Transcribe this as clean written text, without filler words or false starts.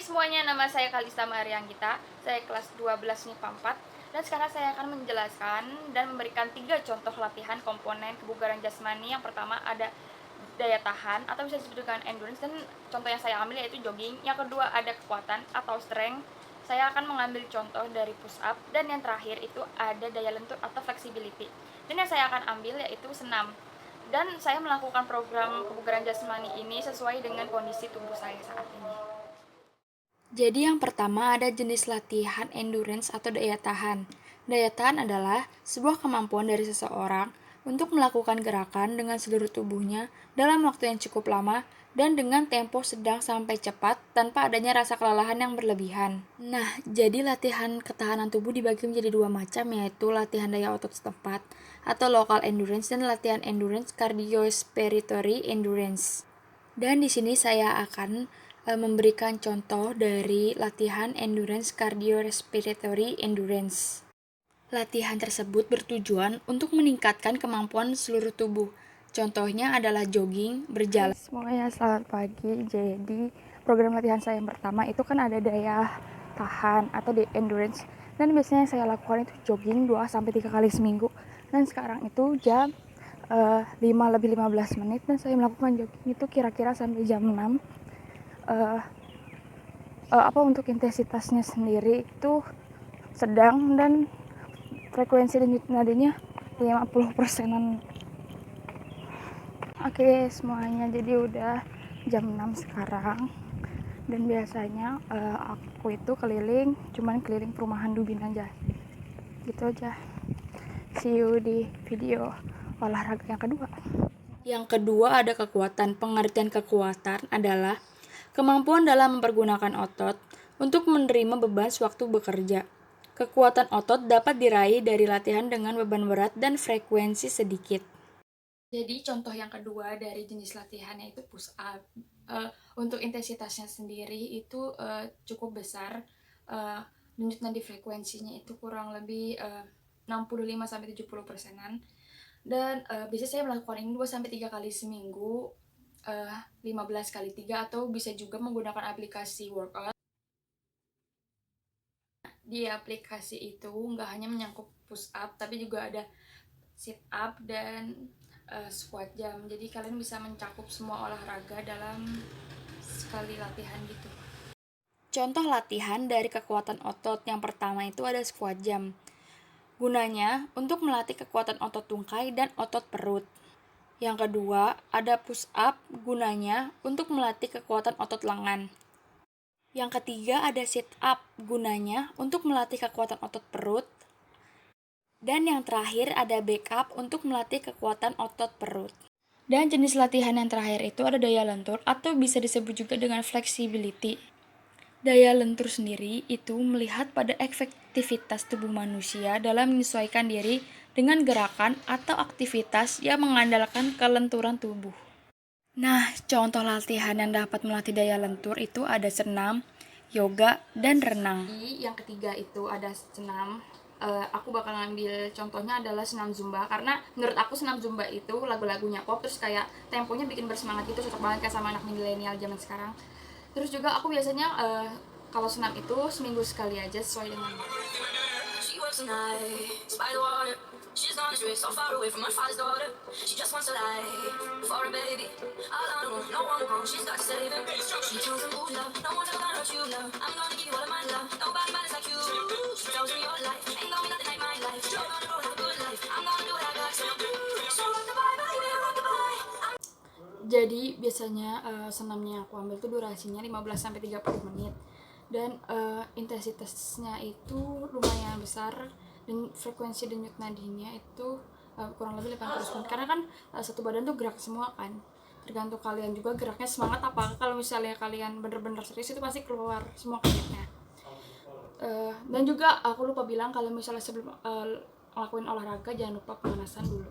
semuanya, nama saya Kalista Marianggita. Saya kelas 12 MIPA 4. Dan sekarang saya akan menjelaskan dan memberikan 3 contoh latihan komponen kebugaran jasmani. Yang pertama ada daya tahan atau bisa disebut dengan endurance, dan contoh yang saya ambil yaitu jogging. Yang kedua ada kekuatan atau strength. Saya akan mengambil contoh dari push up, dan yang terakhir itu ada daya lentur atau flexibility. Dan yang saya akan ambil yaitu senam. Dan saya melakukan program kebugaran jasmani ini sesuai dengan kondisi tubuh saya saat ini. Jadi yang pertama ada jenis latihan endurance atau daya tahan. Daya tahan adalah sebuah kemampuan dari seseorang untuk melakukan gerakan dengan seluruh tubuhnya dalam waktu yang cukup lama dan dengan tempo sedang sampai cepat tanpa adanya rasa kelelahan yang berlebihan. Nah, jadi latihan ketahanan tubuh dibagi menjadi 2 macam, yaitu latihan daya otot setempat atau local endurance dan latihan endurance cardiorespiratory endurance. Dan di sini saya akan memberikan contoh dari latihan endurance cardiorespiratory endurance. Latihan tersebut bertujuan untuk meningkatkan kemampuan seluruh tubuh. Contohnya adalah jogging, berjalan. Semuanya selamat pagi. Jadi program latihan saya yang pertama itu kan ada daya tahan atau di endurance, dan biasanya saya lakukan itu jogging 2-3 kali seminggu. Dan sekarang itu jam 5:15 dan saya melakukan jogging itu kira-kira sampai jam 6. Untuk intensitasnya sendiri itu sedang, dan frekuensi denyut nadanya 50%-an. Oke semuanya, jadi udah jam 6 sekarang, dan biasanya aku itu cuman keliling perumahan Dubin aja. Gitu aja. See you di video olahraga yang kedua. Yang kedua ada kekuatan. Pengertian kekuatan adalah kemampuan dalam mempergunakan otot untuk menerima beban sewaktu bekerja. Kekuatan otot dapat diraih dari latihan dengan beban berat dan frekuensi sedikit. Jadi contoh yang kedua dari jenis latihannya itu push up. Untuk intensitasnya sendiri itu cukup besar. Denyut nadi frekuensinya itu kurang lebih 65-70%-an. Dan biasanya saya melakukan ini 2-3 kali seminggu, 15 kali 3, atau bisa juga menggunakan aplikasi workout. Di aplikasi itu nggak hanya menyangkut push up, tapi juga ada sit up dan squat jam. Jadi kalian bisa mencakup semua olahraga dalam sekali latihan gitu. Contoh latihan dari kekuatan otot yang pertama itu ada squat jam. Gunanya untuk melatih kekuatan otot tungkai dan otot perut. Yang kedua ada push up, gunanya untuk melatih kekuatan otot lengan. Yang ketiga ada sit up, gunanya untuk melatih kekuatan otot perut. Dan yang terakhir ada back up untuk melatih kekuatan otot perut. Dan jenis latihan yang terakhir itu ada daya lentur atau bisa disebut juga dengan flexibility. Daya lentur sendiri itu melihat pada efektivitas tubuh manusia dalam menyesuaikan diri dengan gerakan atau aktivitas yang mengandalkan kelenturan tubuh. Nah, contoh latihan yang dapat melatih daya lentur itu ada senam, yoga, dan renang. Yang ketiga itu ada senam. Aku bakal ngambil contohnya adalah senam zumba, karena menurut aku senam zumba itu lagu-lagunya pop, terus kayak temponya bikin bersemangat gitu, cocok banget kan sama anak milenial zaman sekarang. Terus juga aku biasanya kalau senam itu seminggu sekali aja sesuai dengan Jadi biasanya senamnya aku ambil tuh durasinya 15-30 menit, dan intensitasnya itu lumayan besar, dan frekuensi denyut nadinya itu kurang lebih 80 menit, karena kan satu badan tuh gerak semua kan, tergantung kalian juga geraknya semangat apa. Kalau misalnya kalian bener-bener serius itu pasti keluar semua keringetnya. Dan juga aku lupa bilang kalau misalnya sebelum ngelakuin olahraga jangan lupa pemanasan dulu.